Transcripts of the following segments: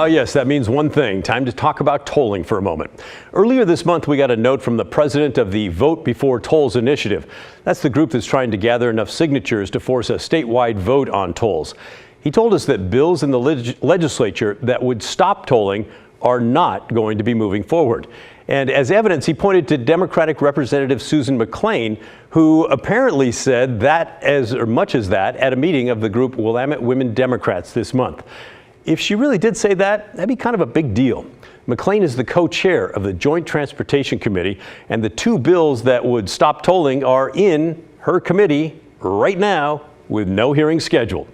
Yes, that means one thing. Time to talk about tolling for a moment. Earlier this month, we got a note from the president of the Vote Before Tolls initiative. That's the group that's trying to gather enough signatures to force a statewide vote on tolls. He told us that bills in the legislature that would stop tolling are not going to be moving forward. And as evidence, he pointed to Democratic Representative Susan McClain, who apparently said that as much as that at a meeting of the group Willamette Women Democrats this month. If she really did say that, that'd be kind of a big deal. McClain is the co-chair of the Joint Transportation Committee, and the two bills that would stop tolling are in her committee right now with no hearing scheduled.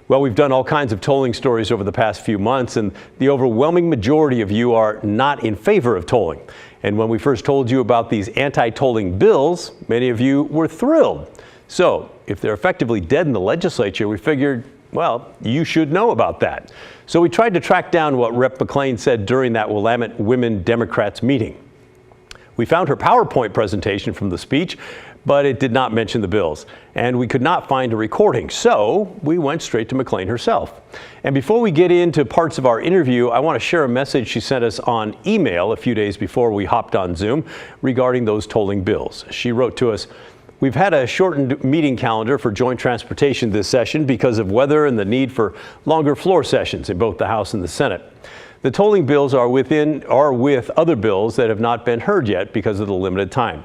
Well, we've done all kinds of tolling stories over the past few months, and the overwhelming majority of you are not in favor of tolling. And when we first told you about these anti-tolling bills, many of you were thrilled. So if they're effectively dead in the legislature, we figured, well, you should know about that. So we tried to track down what Rep. McClain said during that Willamette Women Democrats meeting. We found her PowerPoint presentation from the speech, but it did not mention the bills, and we could not find a recording, so we went straight to McClain herself. And before we get into parts of our interview, I want to share a message she sent us on email a few days before we hopped on Zoom regarding those tolling bills. She wrote to us, "We've had a shortened meeting calendar for joint transportation this session because of weather and the need for longer floor sessions in both the House and the Senate. The tolling bills are with other bills that have not been heard yet because of the limited time.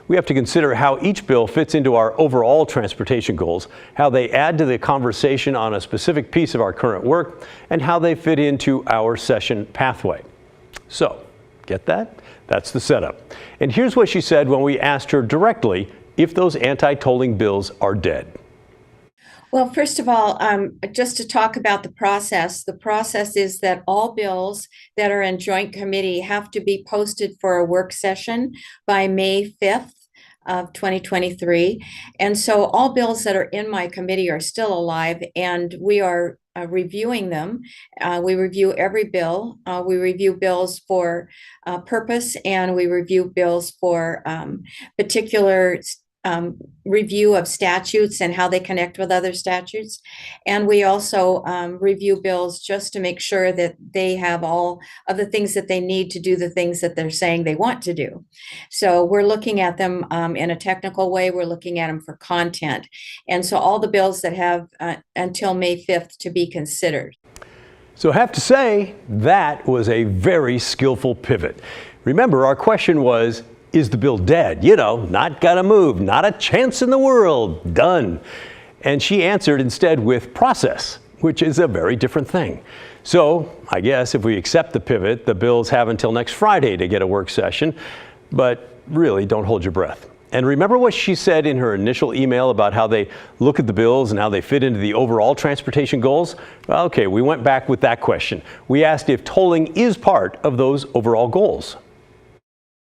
We have to consider how each bill fits into our overall transportation goals, how they add to the conversation on a specific piece of our current work, and how they fit into our session pathway." So, get that? That's the setup. And here's what she said when we asked her directly if those anti-tolling bills are dead. Well, first of all, just to talk about the process is that all bills that are in joint committee have to be posted for a work session by May 5th of 2023. And so all bills that are in my committee are still alive, and we are reviewing them. We review every bill. We review bills for purpose, and we review bills for particular review of statutes and how they connect with other statutes. And we also review bills just to make sure that they have all of the things that they need to do the things that they're saying they want to do. So we're looking at them in a technical way. We're looking at them for content. And so all the bills that have until May 5th to be considered. So I have to say, that was a very skillful pivot. Remember, our question was, is the bill dead? You know, not gonna move, not a chance in the world, done. And she answered instead with process, which is a very different thing. So I guess if we accept the pivot, the bills have until next Friday to get a work session, but really don't hold your breath. And remember what she said in her initial email about how they look at the bills and how they fit into the overall transportation goals? Well, okay, we went back with that question. We asked if tolling is part of those overall goals.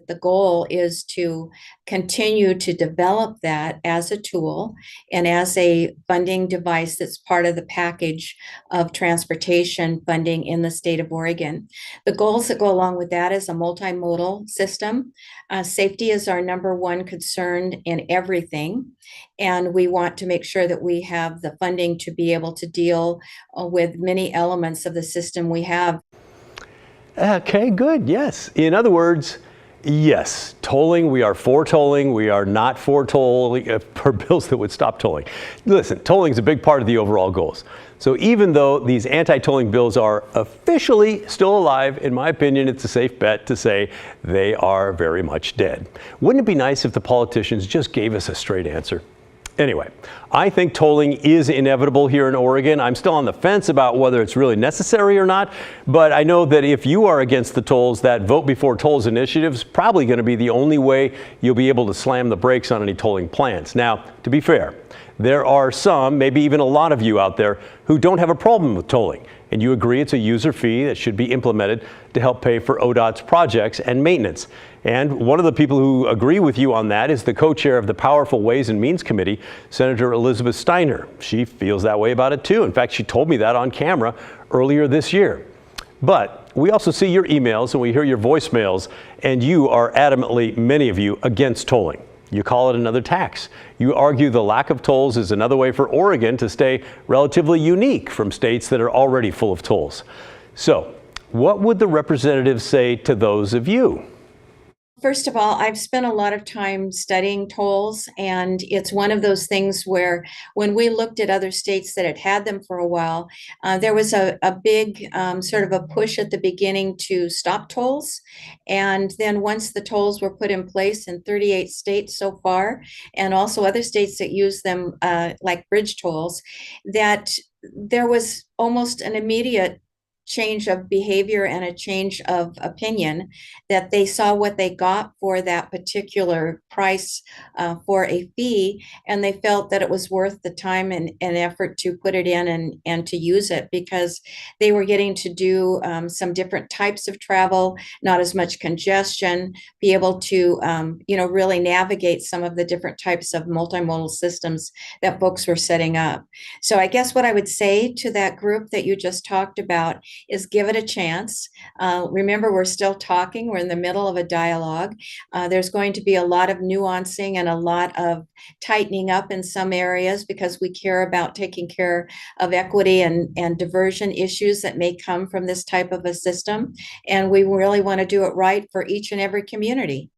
The goal is to continue to develop that as a tool and as a funding device that's part of the package of transportation funding in the state of Oregon. The goals that go along with that is a multimodal system. Safety is our number one concern in everything, and we want to make sure that we have the funding to be able to deal with many elements of the system we have. Okay, good, yes. In other words, yes, tolling, we are for tolling. We are not for tolling, for bills that would stop tolling. Listen, tolling is a big part of the overall goals. So even though these anti-tolling bills are officially still alive, in my opinion, it's a safe bet to say they are very much dead. Wouldn't it be nice if the politicians just gave us a straight answer? Anyway, I think tolling is inevitable here in Oregon. I'm still on the fence about whether it's really necessary or not, but I know that if you are against the tolls, that Vote Before Tolls initiative is probably going to be the only way you'll be able to slam the brakes on any tolling plans. Now, to be fair, there are some, maybe even a lot of you out there, who don't have a problem with tolling, and you agree it's a user fee that should be implemented to help pay for ODOT's projects and maintenance. And one of the people who agree with you on that is the co-chair of the Powerful Ways and Means Committee, Senator Elizabeth Steiner. She feels that way about it too. In fact, she told me that on camera earlier this year. But we also see your emails and we hear your voicemails, and you are adamantly, many of you, against tolling. You call it another tax. You argue the lack of tolls is another way for Oregon to stay relatively unique from states that are already full of tolls. So What would the representatives say to those of you? First of all, I've spent a lot of time studying tolls, and it's one of those things where when we looked at other states that had had them for a while, there was a big sort of a push at the beginning to stop tolls. And then once the tolls were put in place in 38 states so far, and also other states that use them like bridge tolls, that there was almost an immediate change of behavior and a change of opinion, that they saw what they got for that particular price for a fee, and they felt that it was worth the time and effort to put it in and to use it, because they were getting to do some different types of travel, not as much congestion, be able to really navigate some of the different types of multimodal systems that folks were setting up. So I guess what I would say to that group that you just talked about is give it a chance. Remember, we're still talking. We're in the middle of a dialogue. There's going to be a lot of nuancing and a lot of tightening up in some areas, because we care about taking care of equity and diversion issues that may come from this type of a system. And we really want to do it right for each and every community.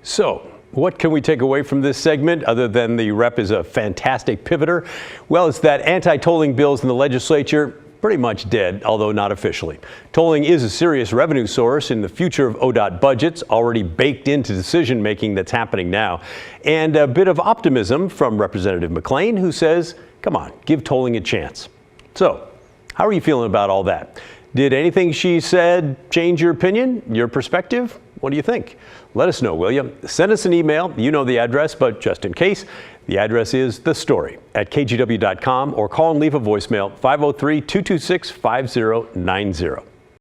So, what can we take away from this segment other than the rep is a fantastic pivoter? Well, it's that anti-tolling bills in the legislature pretty much dead, although not officially. Tolling is a serious revenue source in the future of ODOT budgets, already baked into decision making that's happening now. And a bit of optimism from Representative McLean, who says, come on, give tolling a chance. So, how are you feeling about all that? Did anything she said change your opinion, your perspective? What do you think? Let us know, will you? Send us an email. You know the address, but just in case, the address is thestory@kgw.com, or call and leave a voicemail 503-226-5090.